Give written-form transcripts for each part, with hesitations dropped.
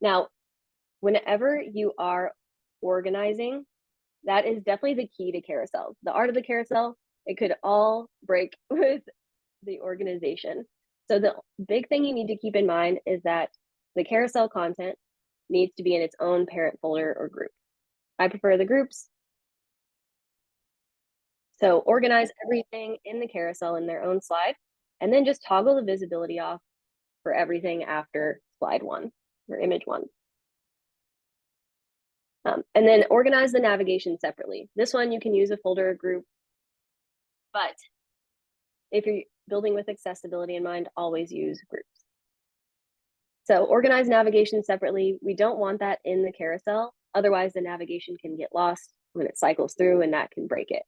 Now, whenever you are organizing, that is definitely the key to carousels. The art of the carousel, it could all break with the organization. So the big thing you need to keep in mind is that the carousel content needs to be in its own parent folder or group. I prefer the groups. So organize everything in the carousel in their own slide, and then just toggle the visibility off for everything after slide one or image one. And then organize the navigation separately. This one you can use a folder or group, but if you're building with accessibility in mind, always use groups. So organize navigation separately. We don't want that in the carousel. Otherwise, the navigation can get lost when it cycles through, and that can break it.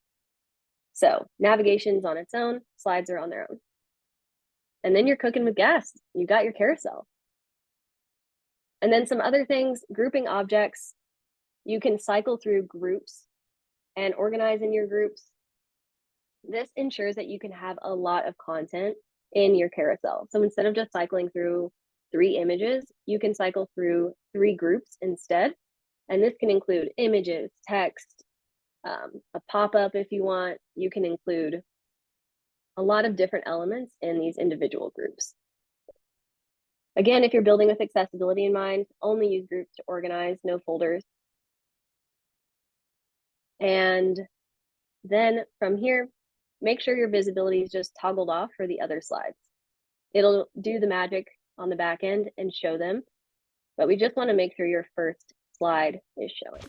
So navigation's on its own, slides are on their own. And then you're cooking with gas. You got your carousel. And then some other things, grouping objects. You can cycle through groups and organize in your groups. This ensures that you can have a lot of content in your carousel. So instead of just cycling through 3 images, you can cycle through 3 groups instead. And this can include images, text, a pop-up if you want. You can include a lot of different elements in these individual groups. Again, if you're building with accessibility in mind, only use groups to organize, no folders. And then from here, make sure your visibility is just toggled off for the other slides. It'll do the magic on the back end and show them, but we just want to make sure your first slide is showing.